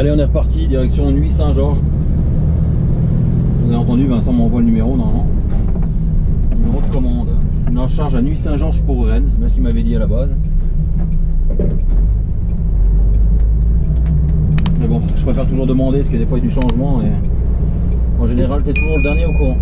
allez, on est reparti, direction Nuit Saint-Georges. Vous avez entendu, Vincent m'envoie le numéro normalement. Numéro de commande. Une charge à Nuit Saint-Georges pour Rennes, c'est bien ce qu'il m'avait dit à la base. Mais bon, je préfère toujours demander parce qu'il y a des fois il y a du changement et en général tu es toujours le dernier au courant.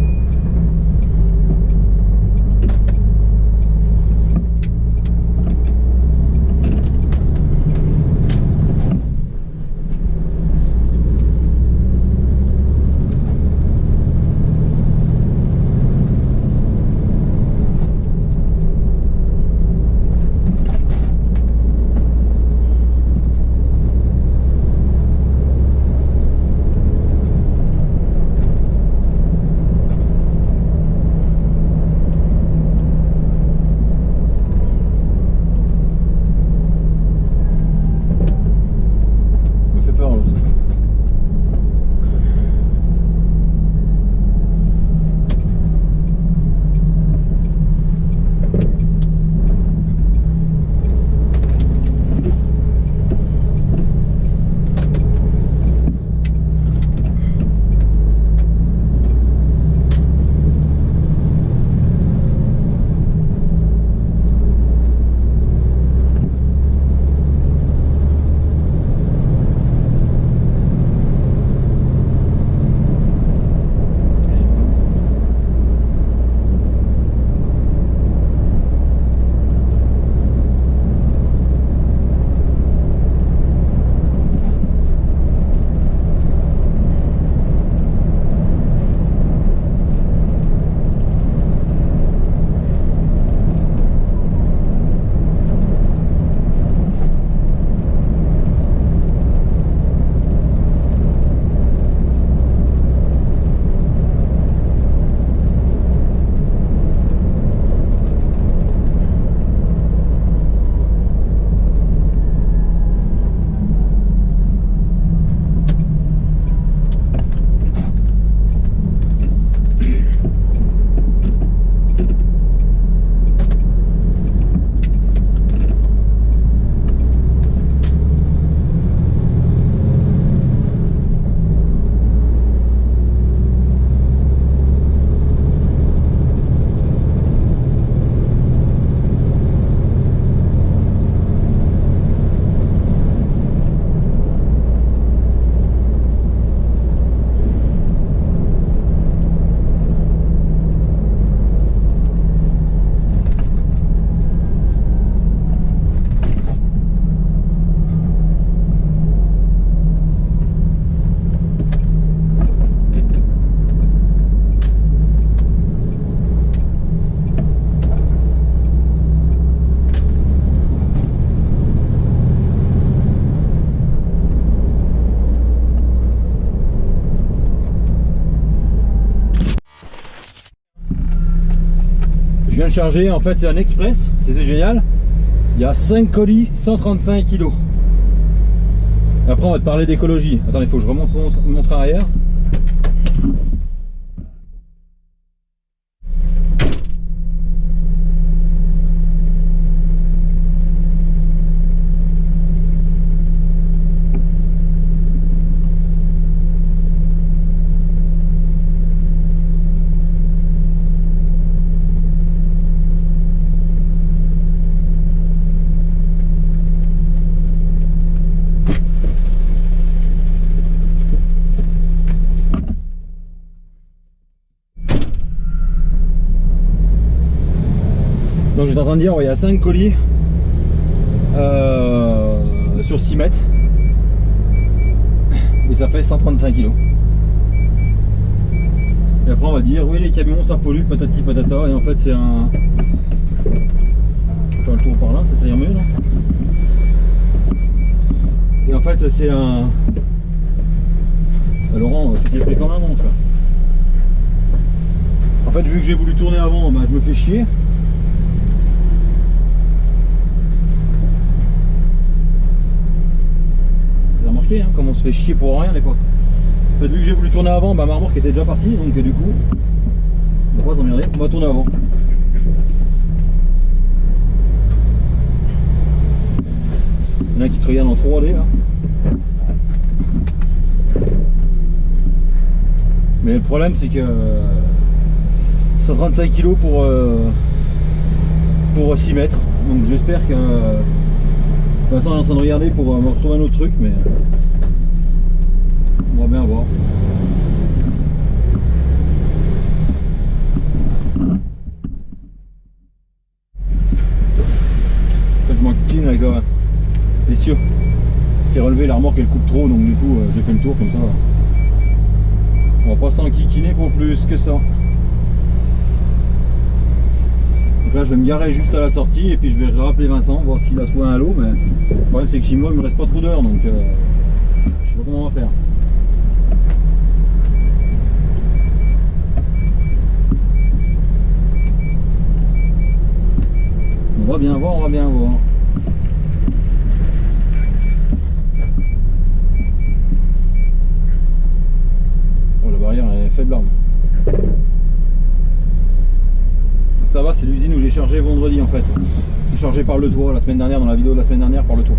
Je viens de charger, en fait c'est un express, c'est génial. Il y a 5 colis, 135 kg. Et après on va te parler d'écologie. Attendez, il faut que je remonte mon train arrière. Donc j'étais en train de dire, ouais, il y a 5 colis sur 6 mètres et ça fait 135 kg. Et après on va dire, oui les camions ça pollue, patati patata, et en fait c'est un... On va faire le tour par là, ça ira mieux là. Et en fait c'est un... Laurent, tu t'es pris comme un manche là. En fait vu que j'ai voulu tourner avant, bah, je me fais chier. Hein, comme on se fait chier pour rien des fois. En fait, vu que j'ai voulu tourner avant, bah, ma remorque était déjà partie, donc du coup on va pas s'emmerder, on va tourner avant. Il y en a qui te regardent en 3D là. Mais le problème c'est que 135 kg pour 6 mètres. Donc j'espère que Vincent est en train de regarder pour me retrouver un autre truc, mais on va bien voir. En fait, je m'enquiquine avec l'essieu qui est relevé, la remorque elle coupe trop, donc du coup j'ai fait le tour comme ça. On va pas s'enquiquiner pour plus que ça. Donc là je vais me garer juste à la sortie et puis je vais rappeler Vincent, voir s'il a trouvé un lot, mais le problème c'est que chez moi il me reste pas trop d'heures, donc je sais pas comment on va faire. On va bien voir, on va bien voir. Oh, la barrière est faible arme. Ça va, c'est l'usine où j'ai chargé vendredi en fait. J'ai chargé par le toit la semaine dernière, dans la vidéo de la semaine dernière, par le toit.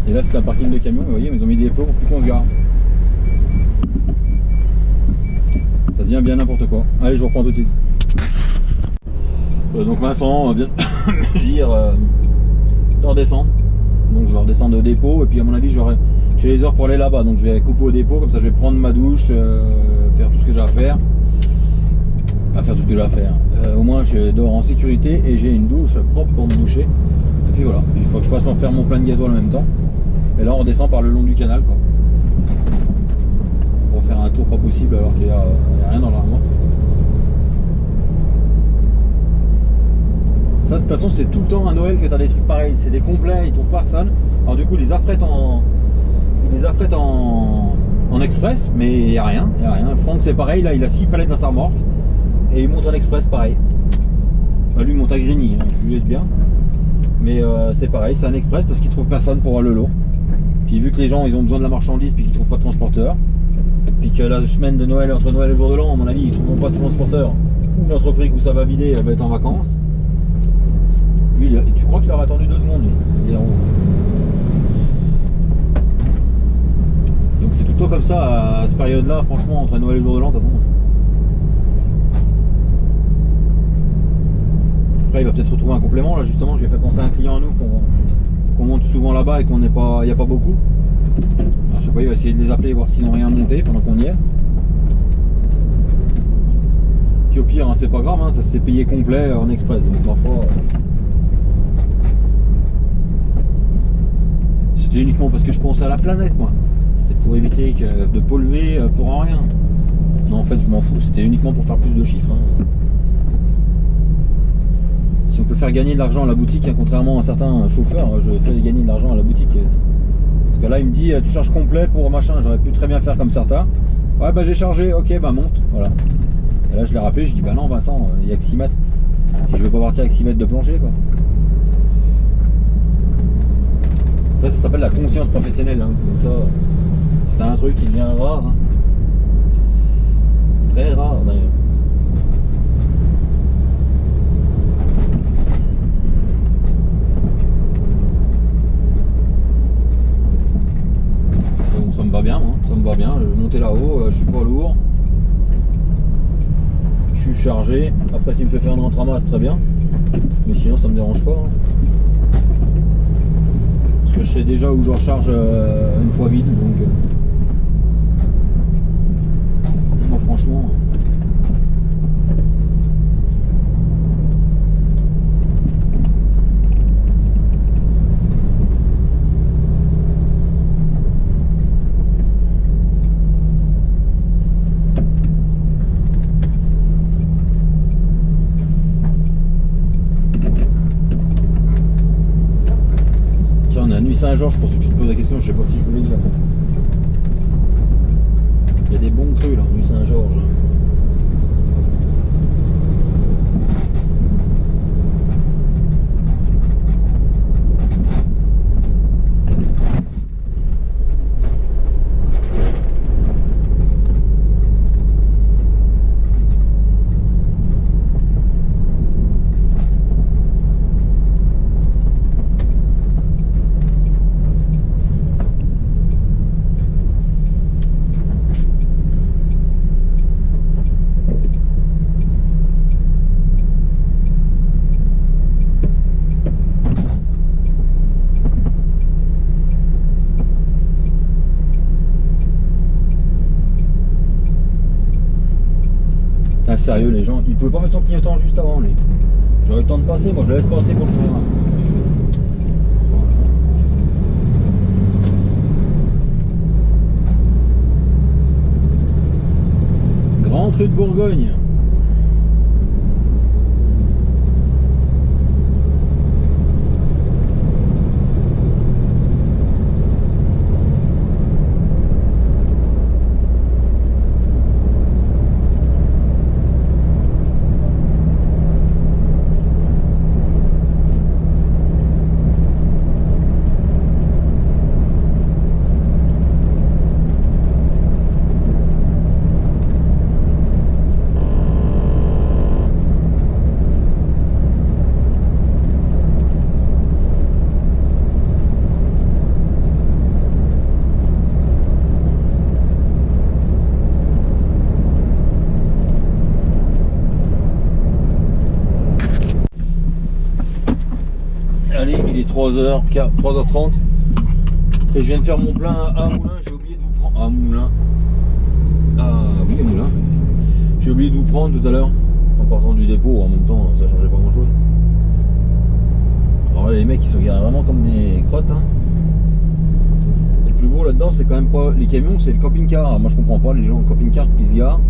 Et là c'est un parking de camion, vous voyez, mais ils ont mis des plots pour plus qu'on se gare. Ça devient bien n'importe quoi. Allez, je vous reprends tout de suite. Donc Vincent vient de me dire de redescendre. Donc je vais redescendre au dépôt et puis à mon avis j'ai les heures pour aller là-bas. Donc je vais couper au dépôt, comme ça je vais prendre ma douche, faire tout ce que j'ai à faire. Enfin, faire tout ce que j'ai à faire. Au moins je dors en sécurité et j'ai une douche propre pour me doucher. Et puis voilà, il faut que je fasse faire mon plein de gasoil en même temps. Et là on redescend par le long du canal quoi. Pour faire un tour pas possible alors qu'il n'y a rien dans l'armoire. Ça de toute façon c'est tout le temps à Noël que tu as des trucs pareils, c'est des complets, ils trouvent personne. Alors du coup ils les affrètent en express, mais il n'y a rien, Franck c'est pareil, là il a 6 palettes dans sa remorque et il monte en express pareil. Enfin, lui il monte à Grigny, hein, je lui laisse bien. Mais c'est pareil, c'est un express parce qu'il trouve personne pour le lot. Puis vu que les gens ils ont besoin de la marchandise puis qu'ils trouvent pas de transporteur, puis que la semaine de Noël, entre Noël et le jour de l'an, à mon avis ils trouveront pas de transporteur, ou l'entreprise où ça va vider va être en vacances. Lui, tu crois qu'il aura attendu 2 secondes lui. Il est en haut. Donc c'est tout le temps comme ça à cette période là, franchement, entre Noël et le jour de l'an de toute façon. Après il va peut-être retrouver un complément, là justement je lui ai fait penser à un client à nous qu'on monte souvent là-bas et qu'on n'est pas. Il n'y a pas beaucoup. Alors, je sais pas, il va essayer de les appeler, voir s'ils n'ont rien monté pendant qu'on y est. Puis au pire, hein, c'est pas grave, hein, ça s'est payé complet en express, donc parfois. C'était uniquement parce que je pensais à la planète moi. C'était pour éviter de polluer pour rien. Non en fait je m'en fous, c'était uniquement pour faire plus de chiffres. Hein. Si on peut faire gagner de l'argent à la boutique, hein, contrairement à certains chauffeurs, je fais gagner de l'argent à la boutique. Parce que là il me dit tu charges complet pour machin, j'aurais pu très bien faire comme certains. Ouais bah j'ai chargé, ok bah monte, voilà. Et là je l'ai rappelé, je dis bah non Vincent, il n'y a que 6 mètres. Et je vais pas partir avec 6 mètres de plancher quoi. Après, ça s'appelle la conscience professionnelle, hein. Donc ça, c'est un truc qui devient rare. Hein. Très rare d'ailleurs. Donc ça me va bien, moi. Ça me va bien. Je vais monter là-haut, je suis pas lourd. Je suis chargé. Après, s'il me fait faire une rentre à masse, très bien. Mais sinon, ça me dérange pas. Hein. Parce que je sais déjà où je recharge une fois vide, donc moi franchement Nuit Saint-Georges, pour ceux qui se posent la question, je sais pas si je voulais dire. Il y a des bons crus là, Nuit Saint-Georges. sérieux les gens. Ils pouvaient pas mettre son clignotant juste avant lui. J'aurais le temps de passer, moi je le laisse passer pour le faire. Grand Cru de Bourgogne. Allez, il est 3h30 et je viens de faire mon plein à Moulin. J'ai oublié de vous prendre à Moulin. Ah oui, à Moulin. J'ai oublié de vous prendre tout à l'heure en partant du dépôt. En même temps, ça changeait pas grand chose. Alors là, les mecs ils sont garés vraiment comme des crottes. Hein. Et le plus beau là-dedans, c'est quand même pas les camions, c'est le camping-car. Moi je comprends pas les gens camping-car qui se garent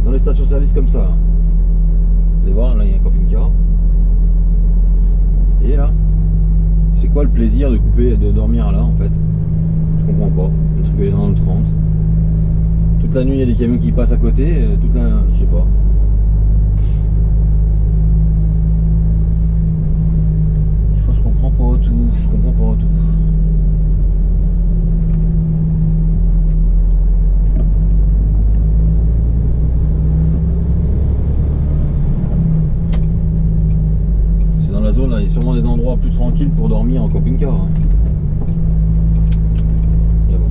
dans les stations-service comme ça. Vous allez voir, là il y a un camping-car. Et là. C'est quoi le plaisir de dormir là en fait? Je comprends pas. Le truc est dans le 30. Toute la nuit il y a des camions qui passent à côté, toute la. Je sais pas. Des fois je comprends pas tout. Je comprends pas tout. Dans la zone, là, il y a sûrement des endroits plus tranquilles pour dormir en camping-car. Hein. Et bon.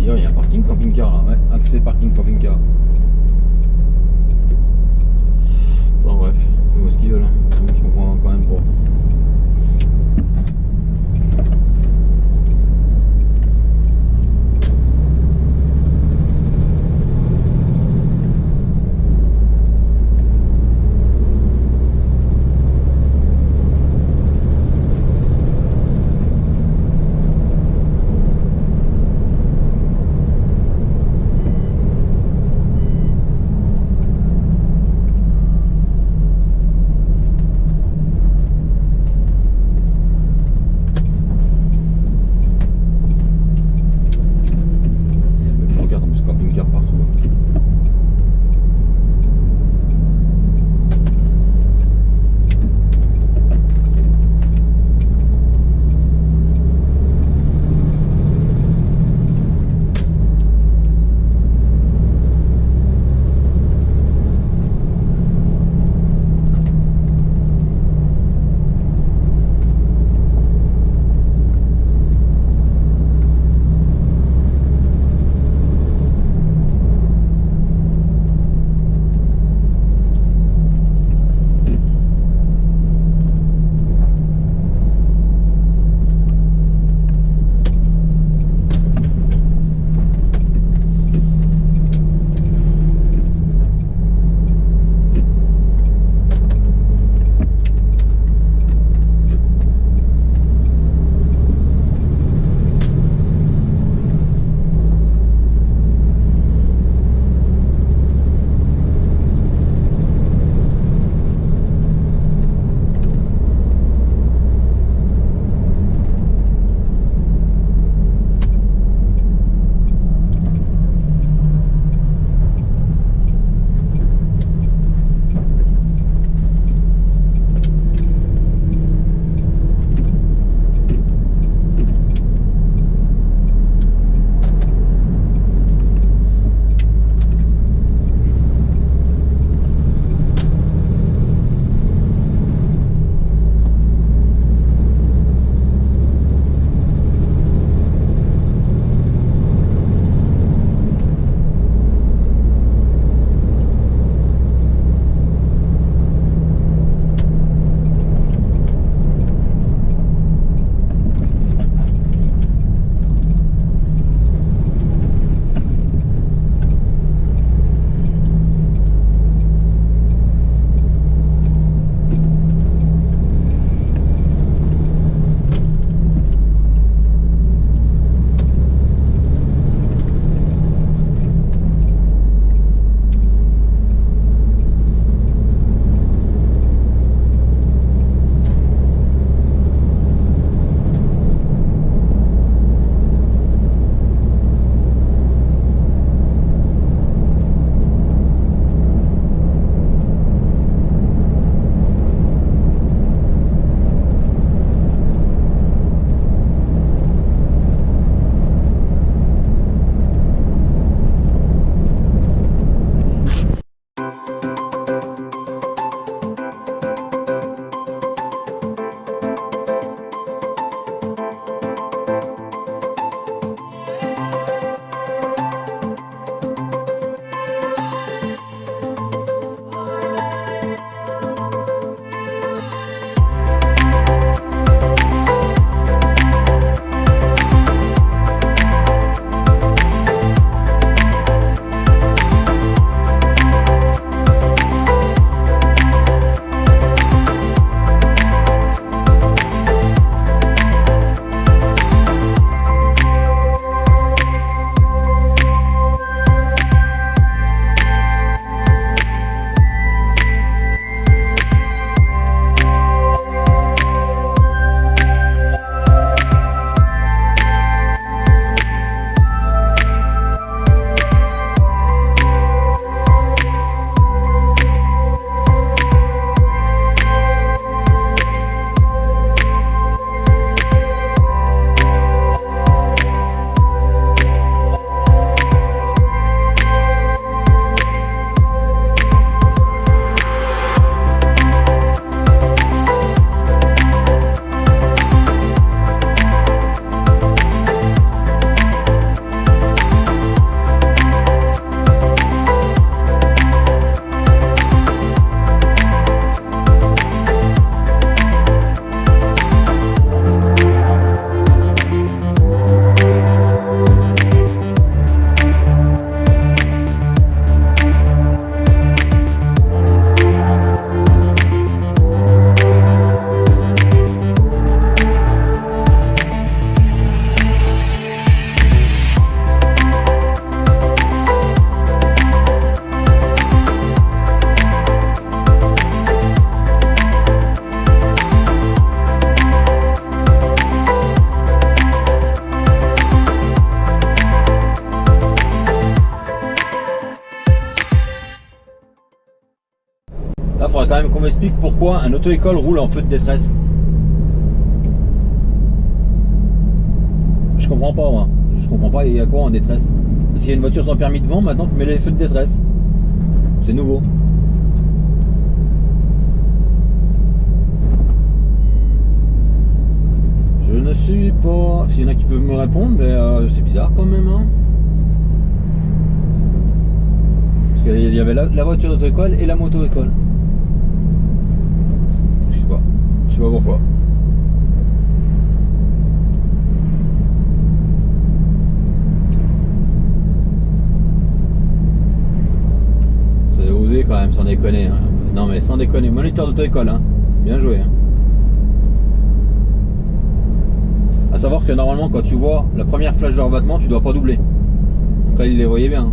Il y a un parking camping-car là, ouais, accès parking camping-car. Enfin bref, ils font ce qu'ils veulent, hein. Je comprends quand même pas. quand même qu'on m'explique pourquoi un auto-école roule en feu de détresse. Je comprends pas moi. Je comprends pas, il y a quoi en détresse? Parce qu'il y a une voiture sans permis devant, maintenant tu mets les feux de détresse. C'est nouveau. Je ne suis pas... S'il y en a qui peuvent me répondre, mais c'est bizarre quand même. Hein. Parce qu'il y avait la voiture d'auto-école et la moto-école. Je sais pas. Je sais pas pourquoi. C'est osé quand même, sans déconner. Hein. Non mais sans déconner. Moniteur d'auto-école, hein. Bien joué. Hein. À savoir que normalement quand tu vois la première flèche de rebattement, tu dois pas doubler. Donc là il les voyait bien.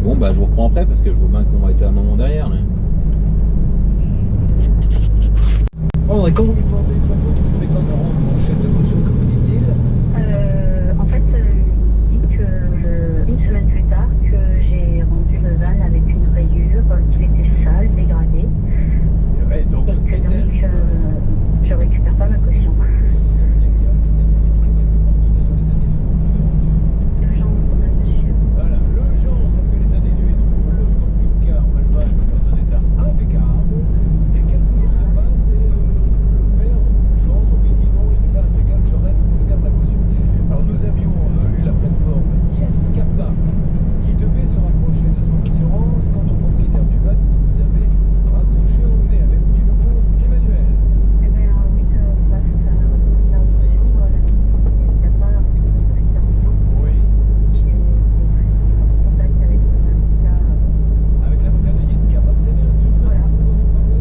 Bon bah je vous reprends après parce que je vois bien qu'on va être à un moment derrière. Là. Bon, et quand vous lui demandez pourquoi vous ne pouvez pas me rendre mon chèque de caution, que vous dit-il? En fait, il dit que une semaine plus tard, que j'ai rendu le van avec une rayure, qu'il était sale, dégradé, Ouais, donc, et que donc je récupère pas ma caution. ça veut dire qu'il y a l'état des lieux qui a été fait par qui, l'état des lieux, Le gendre, monsieur. voilà, le gendre fait l'état des lieux et trouve le camping-car, enfin le van, dans un état impeccable. Et quelques jours se passent et le père, le gendre, lui dit non, il n'est pas impeccable, je regarde la caution. Alors nous avions eu la plateforme Yescapa qui devait se rapprocher de son assurance quand au propriétaire du van, il nous avait raccroché au nez. Avez-vous du nouveau, Emmanuel? Eh bien, oui, passe la caution, il n'y a pas suffisamment. Oui. J'ai pris contact avec le syndicat. Avec l'avocat de Yescapa, vous avez un guide Voilà. pour votre parole?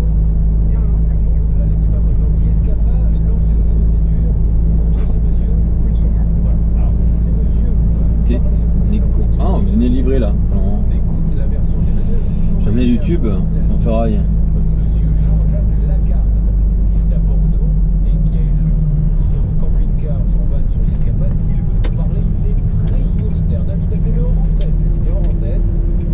Non, non, pas du tout. La Lady Pavone. Donc Yescapa lance une procédure contre ce monsieur. Oui, c'est ça. Voilà. Alors si ce monsieur veut nous T'es- parler, Nico. Ah, on venait livrer là. Alors, on écoute la version d'Emmanuel. j'amenais YouTube en ferraille. Monsieur Jean-Jacques Lagarde, qui est à Bordeaux et qui a élu son camping-car, son van sur Yescapa. S'il veut nous parler, il est prioritaire. David, appelez-le hors antenne. Je dis bien hors antenne.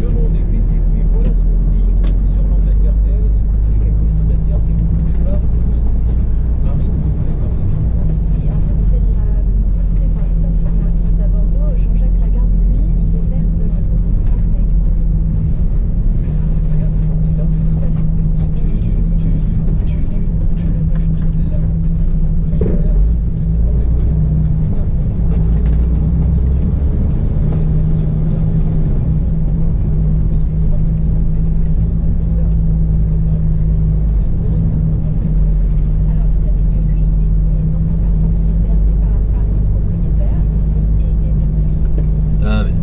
Demandez-lui, dites-lui, voilà ce qu'on dit sur l'antenne d'RTL. Est-ce que vous avez quelque chose à dire? Si vous ne voulez pas, vous pouvez dire. Marine, vous voulez parler? Oui, en fait, c'est la société, enfin, la plateforme qui est à Bordeaux. Jean-Jacques Lagarde, lui, il est maire de Fontenay. Regarde, c'est propriétaire du Tout à fait. Là, c'était monsieur le maire, si vous voulez nous parler, est-ce que je rappelle mais ça, c'est très grave. J'aurais espéré que ça ne soit pas fait. Alors, l'état des lieux, lui, il est signé non pas par le propriétaire, mais par la femme du propriétaire. Et depuis, effectivement, Ah, mais...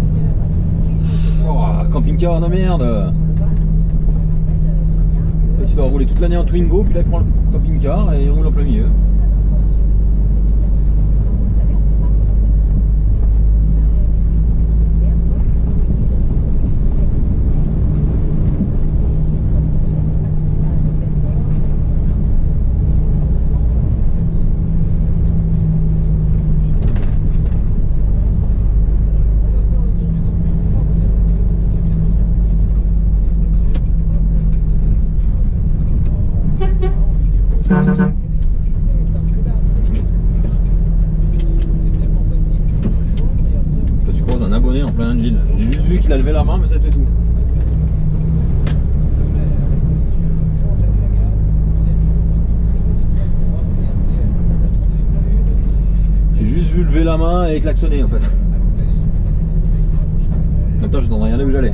Oh, camping-car de merde. sur le van, je rappelle, Julien, que Tu dois rouler toute l'année en Twingo, puis là il prend le camping-car et il roule en plein milieu. On va faire le tour du camping. Vous êtes si vous êtes sûr, parce que là, c'est tellement facile. Et après, Là tu croises un abonné en plein ville. J'ai juste vu qu'il a levé la main, mais c'était tout. le maire, monsieur Jean-Jacques Lagarde, vous êtes, je le redis, prioritaire pour rappeler RTL. Votre rendez-vous J'ai juste vu lever la main et klaxonner en fait. En même temps, je n'entendais rien où j'allais.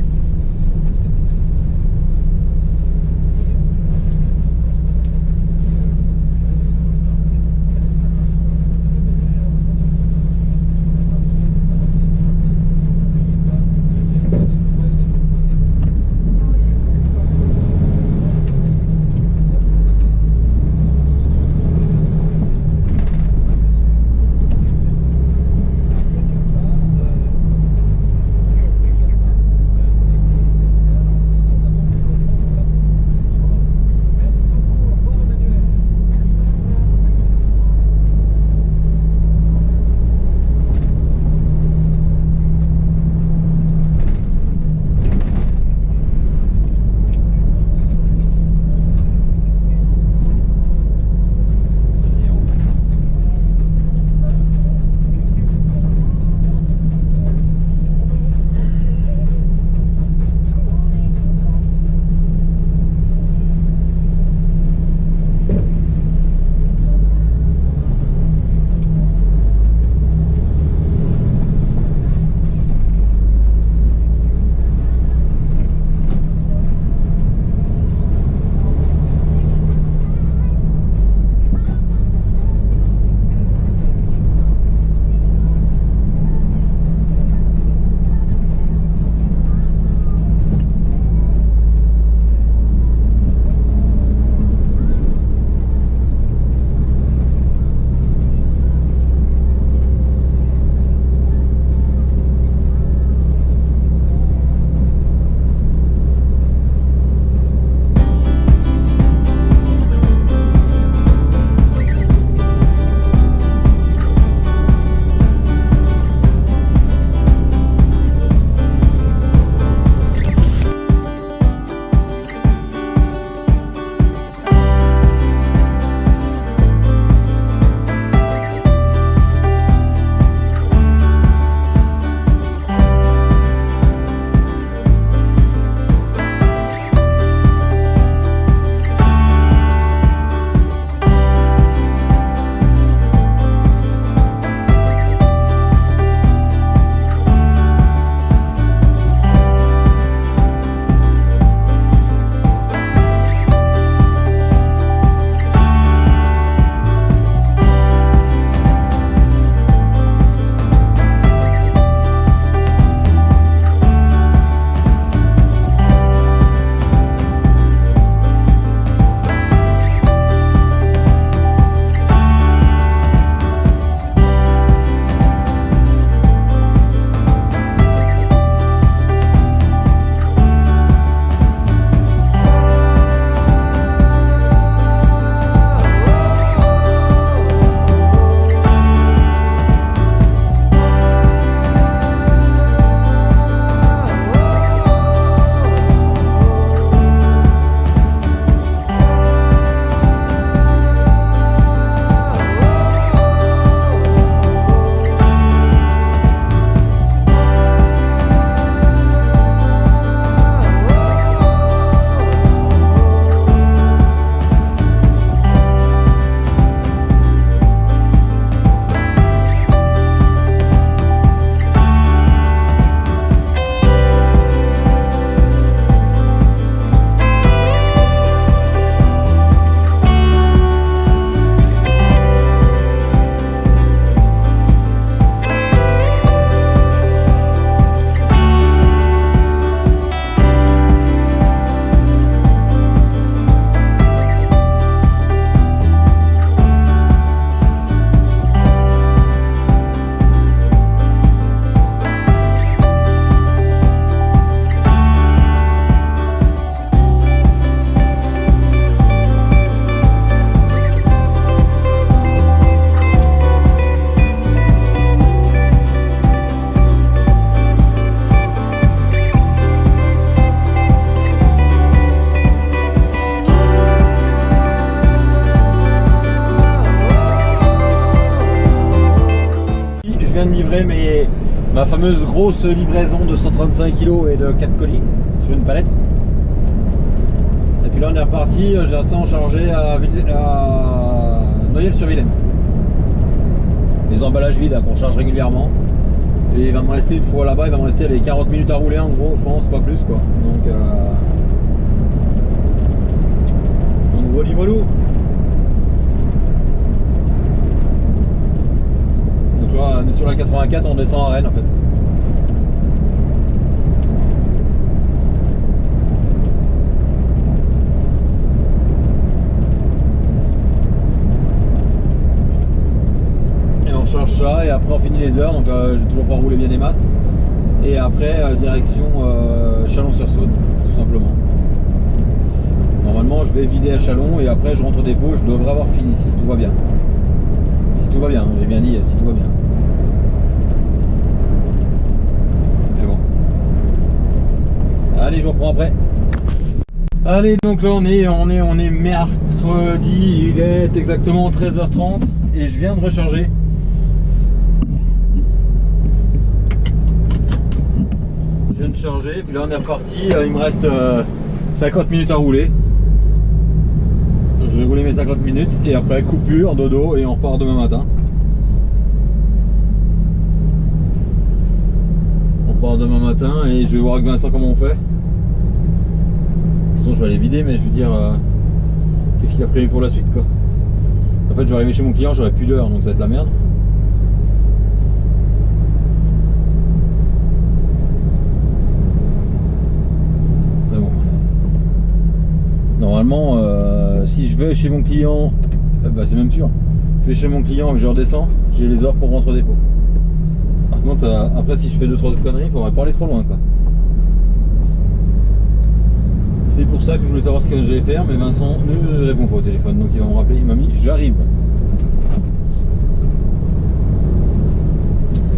ma fameuse grosse livraison de 135 kg et de 4 colis sur une palette. Et puis là on est reparti, j'ai assez en chargé à Noyelles-sur-Vilaine. Les emballages vides qu'on charge régulièrement. Et il va me rester une fois là-bas, il va me rester les 40 minutes à rouler en gros, je pense, pas plus quoi. Donc voilà. Donc là on est sur la 84, on descend à Rennes en fait. Charge ça et après on finit les heures, donc j'ai toujours pas roulé bien les masses, et après direction Chalon-sur-Saône tout simplement. Normalement je vais vider à Chalon et après je rentre au dépôt, je devrais avoir fini si tout va bien. Si tout va bien, j'ai bien dit si tout va bien. Mais bon. Allez, je vous reprends après. Allez, donc là on est mercredi, il est exactement 13h30 et je viens de recharger. De charger, puis là on est reparti, il me reste 50 minutes à rouler. Je vais rouler mes 50 minutes et après coupure, dodo et on repart demain matin. On part demain matin et je vais voir avec Vincent comment on fait. De toute façon je vais aller vider, mais je veux dire qu'est-ce qu'il a prévu pour la suite quoi. En fait je vais arriver chez mon client, j'aurai plus d'heure donc ça va être la merde. Normalement, si je vais chez mon client, bah c'est même sûr. Je vais chez mon client et je redescends, j'ai les heures pour rentrer au dépôt. Par contre, après si je fais 2-3 conneries, il faudrait pas aller trop loin quoi. C'est pour ça que je voulais savoir ce que j'allais faire, mais Vincent ne répond pas au téléphone, donc il va me rappeler, il m'a mis j'arrive.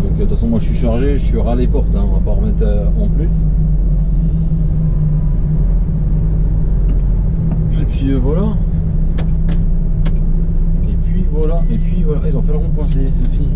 Donc de toute façon moi je suis chargé, je suis ras les portes, hein, on va pas remettre en plus. Et puis voilà. Et puis voilà. Et puis voilà. Ils ont fait le rond-point, c'est fini.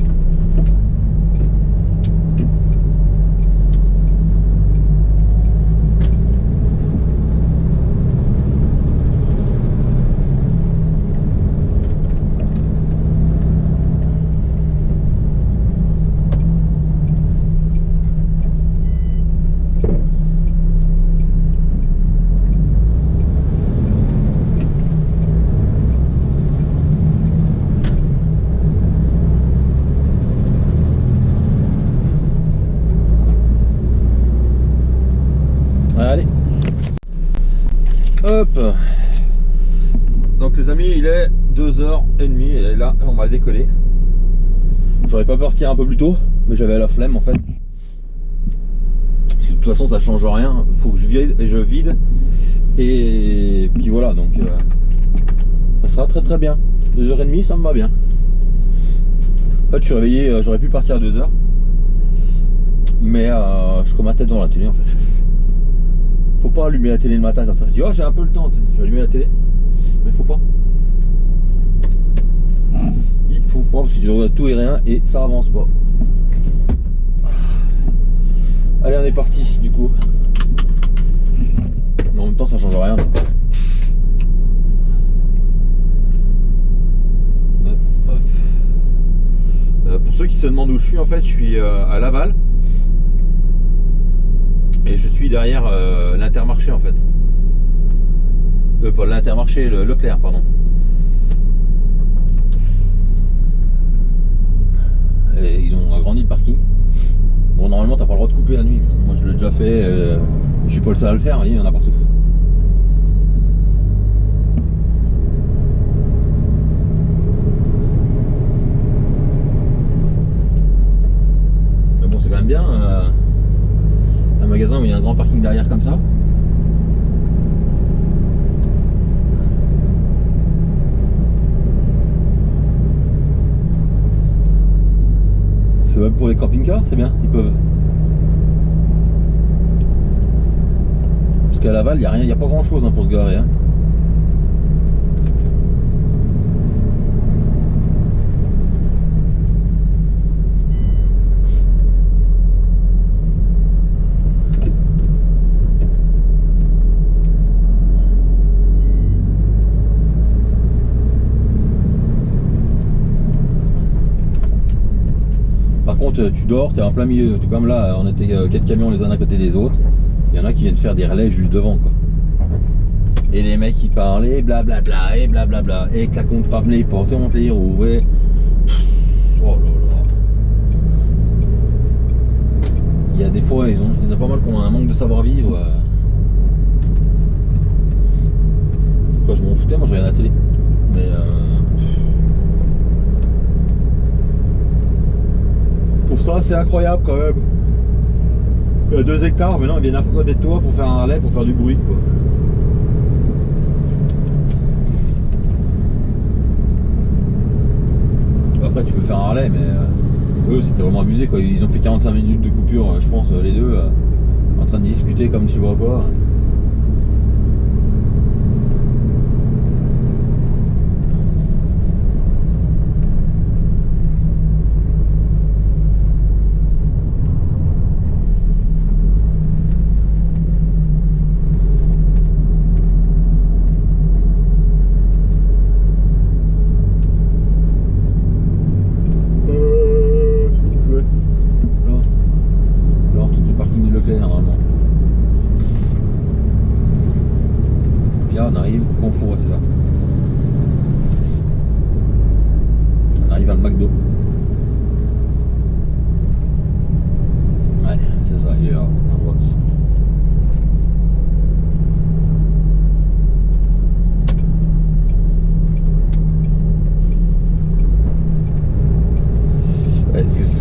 Allez, hop. Donc les amis, il est 2h30 et là on va le décoller. J'aurais pas pu partir un peu plus tôt, mais j'avais la flemme en fait. Parce que de toute façon ça change rien, il faut que je vide et puis voilà, donc ça sera très très bien. 2h30 ça me va bien. En fait je suis réveillé, j'aurais pu partir à 2h, mais je suis comme ma tête dans la télé en fait. Faut pas allumer la télé le matin comme ça. Je dis oh j'ai un peu le temps, je vais allumer la télé. Mais faut pas. Il faut pas parce que tu regardes tout et rien et ça avance pas. Allez on est parti du coup. Mais en même temps ça change rien. Donc. Hop, hop. Pour ceux qui se demandent où je suis, en fait je suis à Laval. Et je suis derrière l'Intermarché en fait. Pas l'Intermarché, Leclerc pardon. Et ils ont agrandi le parking. Bon normalement t'as pas le droit de couper la nuit. Moi je l'ai déjà fait. Je suis pas le seul à le faire, il y en a partout. Mais bon c'est quand même bien. Un magasin où il y a un grand parking derrière comme ça. C'est web pour les camping-cars, c'est bien, ils peuvent. Parce qu'à Laval, il n'y a rien, il n'y a pas grand chose hein, pour se garer. Hein. tu dors, t'es en plein milieu. Tout comme là, on était 4 camions les uns à côté des autres. Il y en a qui viennent faire des relais juste devant, quoi. Et les mecs qui parlent, et blablabla, et blablabla, et que la compte les portes, on les roues, et... Oh là là. Il y a des fois, il y en a pas mal qui ont un manque de savoir-vivre. Quoi, je m'en foutais, moi je regarde la télé. Mais pour ça, c'est incroyable quand même. Il y a 2 hectares, maintenant ils viennent à côté de toi pour faire un relais, pour faire du bruit, quoi. Après, tu peux faire un relais, mais eux, c'était vraiment abusé, quoi. Ils ont fait 45 minutes de coupure, je pense, les deux, en train de discuter comme tu vois quoi. Normalement. Puis là on arrive au Bonfour, c'est ça. On arrive à le McDo. Ouais, c'est ça, il est là, à droite.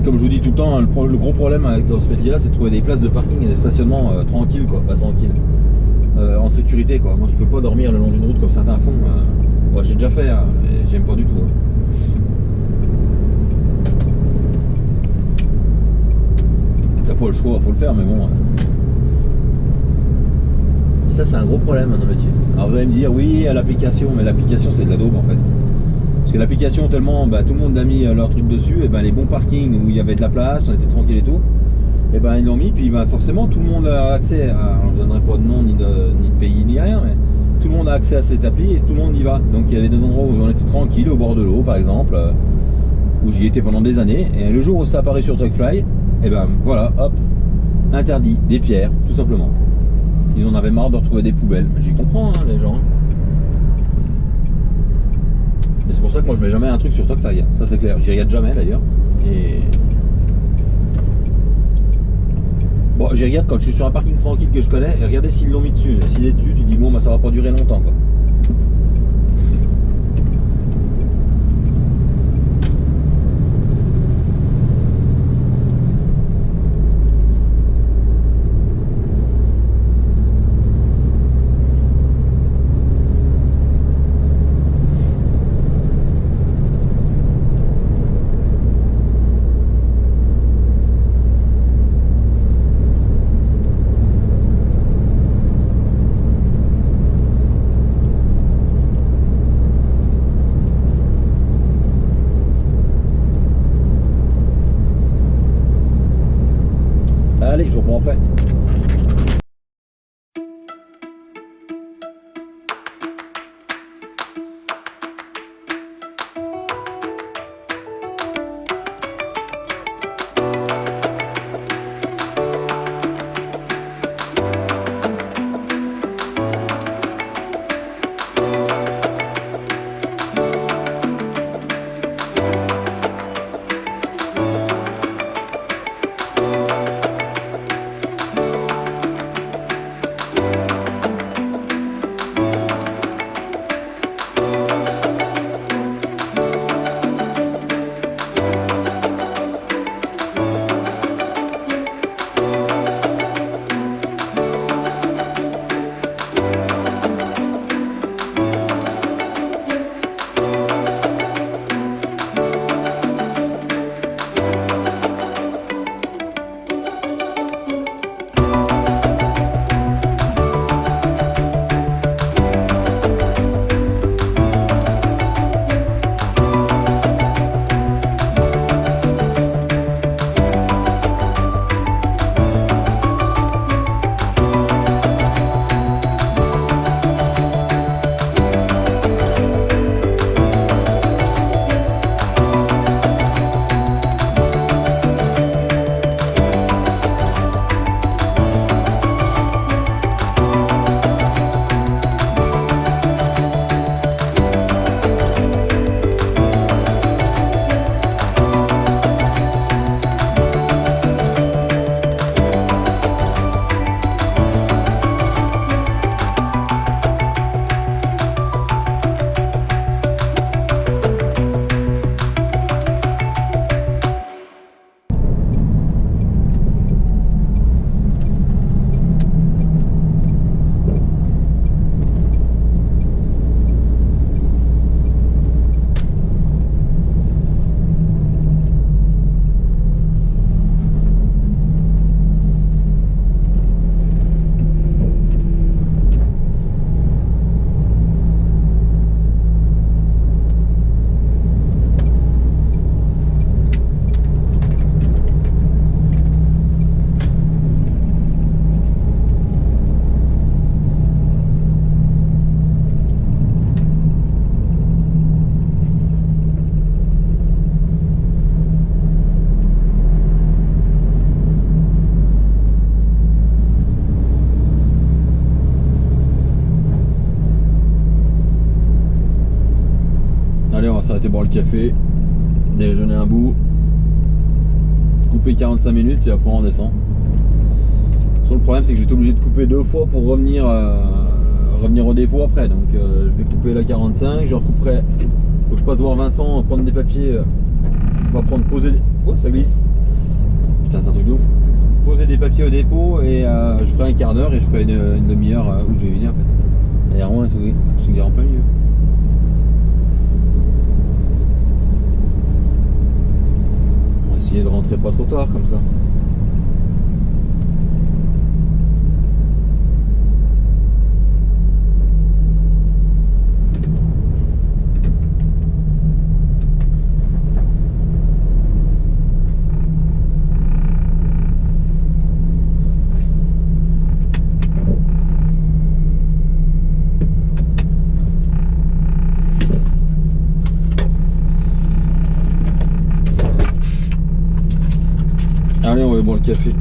Comme je vous dis tout le temps, le gros problème dans ce métier là, c'est de trouver des places de parking et des stationnements tranquilles, quoi, pas tranquilles, en sécurité, quoi. Moi je peux pas dormir le long d'une route comme certains font. Ouais, j'ai déjà fait, hein, et j'aime pas du tout, hein. T'as pas le choix, faut le faire, mais bon. Et ça c'est un gros problème dans le métier. Alors vous allez me dire oui à l'application, mais l'application c'est de la daube en fait. Parce que l'application, tellement tout le monde a mis leur truc dessus, et les bons parkings où il y avait de la place, on était tranquille et tout, et ils l'ont mis, puis forcément tout le monde a accès à, je ne donnerai pas de nom ni de pays ni rien, mais tout le monde a accès à cette appli et tout le monde y va. Donc il y avait des endroits où on était tranquille, au bord de l'eau par exemple, où j'y étais pendant des années, et le jour où ça apparaît sur Truckfly, et voilà, hop, interdit, des pierres, tout simplement. Ils en avaient marre de retrouver des poubelles. J'y comprends, hein, les gens. Mais c'est pour ça que moi je mets jamais un truc sur Truckfly, ça c'est clair, j'y regarde jamais d'ailleurs. Et bon, j'y regarde quand je suis sur un parking tranquille que je connais, et regardez s'ils l'ont mis dessus. S'il est dessus, tu dis bon ça va pas durer longtemps, quoi. Allez, je vous reprends après. va s'arrêter boire le café, déjeuner un bout, couper 45 minutes et après on redescend. Le problème c'est que j'étais obligé de couper 2 fois pour revenir au dépôt après, donc je vais couper la 45, je recouperai, faut que je passe voir Vincent, prendre des papiers, on va poser des... Oh, ça glisse, putain c'est un truc de ouf, poser des papiers au dépôt et je ferai un quart d'heure et je ferai une demi-heure où je vais venir en fait. Et Rouen c'est une gare en plein milieu. On va essayer de rentrer pas trop tard comme ça. Allez, on va boire le café.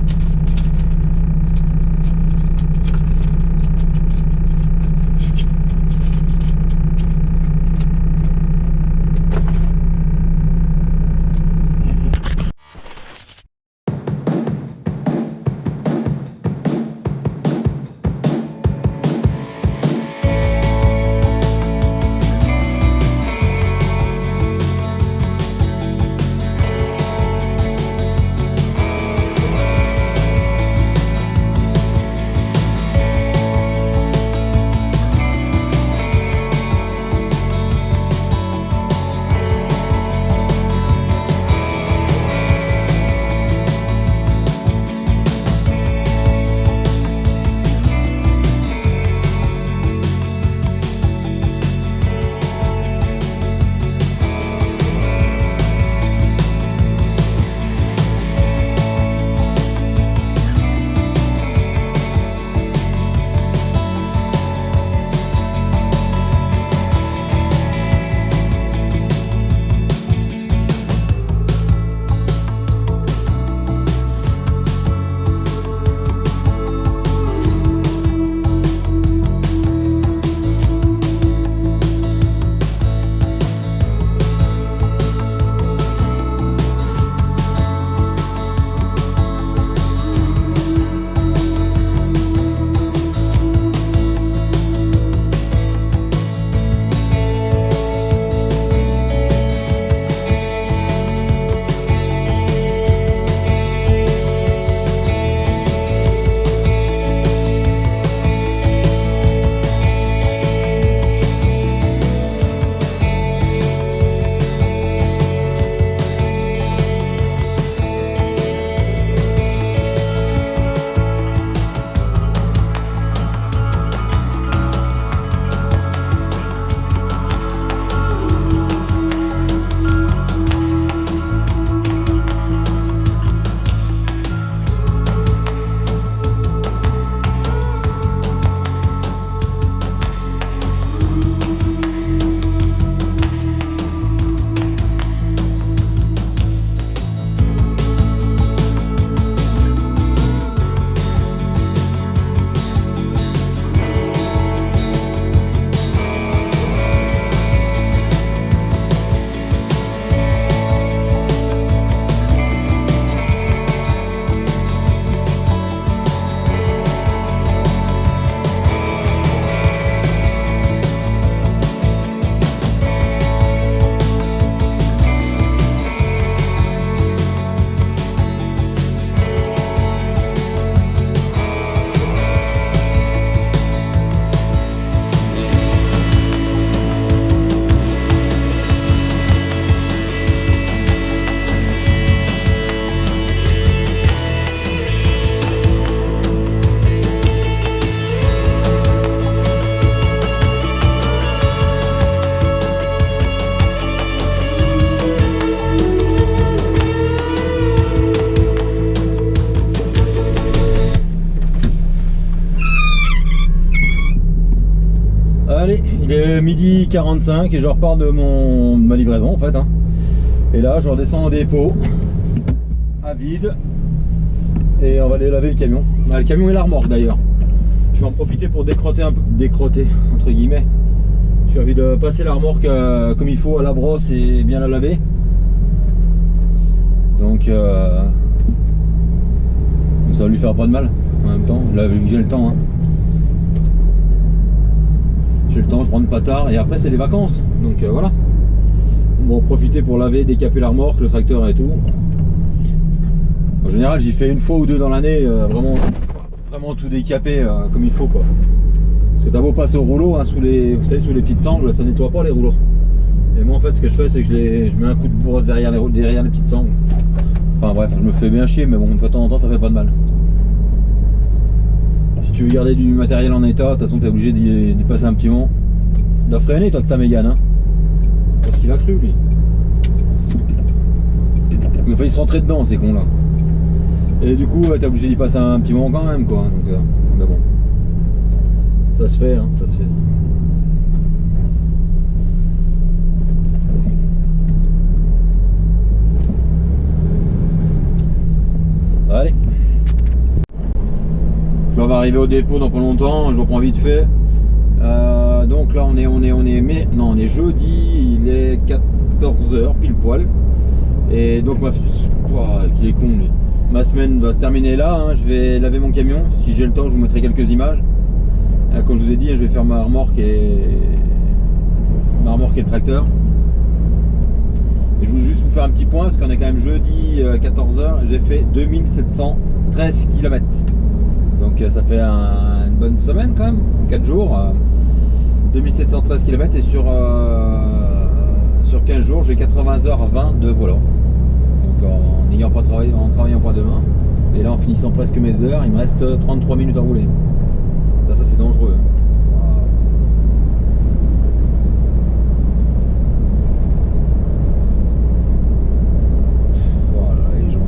Allez, il est midi 45 et je repars de ma livraison en fait. Et là, je redescends au dépôt à vide et on va aller laver le camion. Le camion est la remorque d'ailleurs. Je vais en profiter pour décrotter un peu, décrotter entre guillemets. Je J'ai envie de passer la remorque comme il faut à la brosse et bien la laver. Donc ça va lui faire pas de mal en même temps, là vu que j'ai le temps. Hein. J'ai le temps, je rentre pas tard et après c'est les vacances. Donc voilà. On va en profiter pour laver, décaper la remorque, le tracteur et tout. En général j'y fais une fois ou deux dans l'année, vraiment tout décaper comme il faut quoi. Parce que t'as beau passer au rouleau, hein, sous les petites sangles, ça nettoie pas les rouleaux. Et moi en fait ce que je fais c'est que je mets un coup de brosse derrière les petites sangles. Enfin bref, je me fais bien chier mais bon une fois de temps en temps ça fait pas de mal. Si tu veux garder du matériel en état, de toute façon t'es obligé d'y passer un petit moment. T'as freiné toi que ta Mégane hein. Parce qu'il a cru lui. Il a failli se rentrer dedans ces cons là. Et du coup t'es obligé d'y passer un petit moment quand même quoi. Donc, mais bon. Ça se fait hein, ça se fait. Allez. Là on va arriver au dépôt dans pas longtemps, je reprends vite fait. Donc là on est jeudi, il est 14h pile poil. Et donc qu'il est con lui. Ma semaine va se terminer là, hein. Je vais laver mon camion, si j'ai le temps je vous mettrai quelques images. Comme je vous ai dit, je vais faire ma remorque et le tracteur. Et je veux juste vous faire un petit point parce qu'on est quand même jeudi 14h, j'ai fait 2713 km. Donc ça fait une bonne semaine quand même, 4 jours. 2713 km et sur 15 jours j'ai 80h20 de volant. Donc en travaillant pas demain. Et là en finissant presque mes heures, il me reste 33 minutes à rouler. Ça c'est dangereux. Voilà les gens.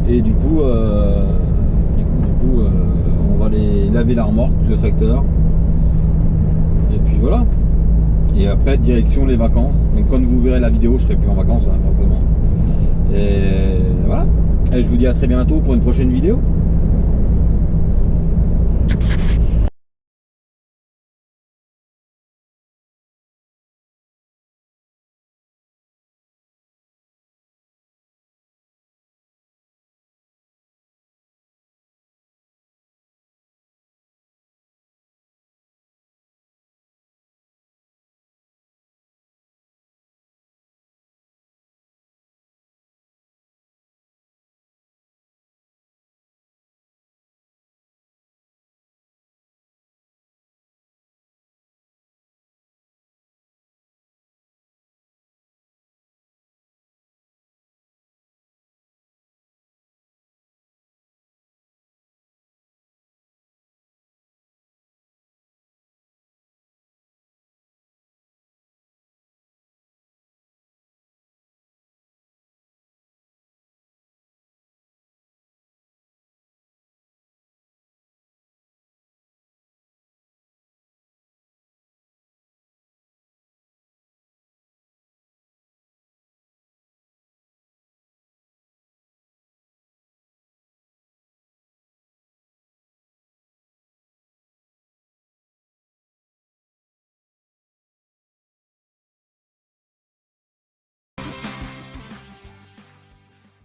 Et du coup, on va aller laver la remorque, le tracteur. Et puis voilà. Et après direction les vacances. Donc quand vous verrez la vidéo, je serai plus en vacances hein, forcément. Et voilà. Et je vous dis à très bientôt pour une prochaine vidéo.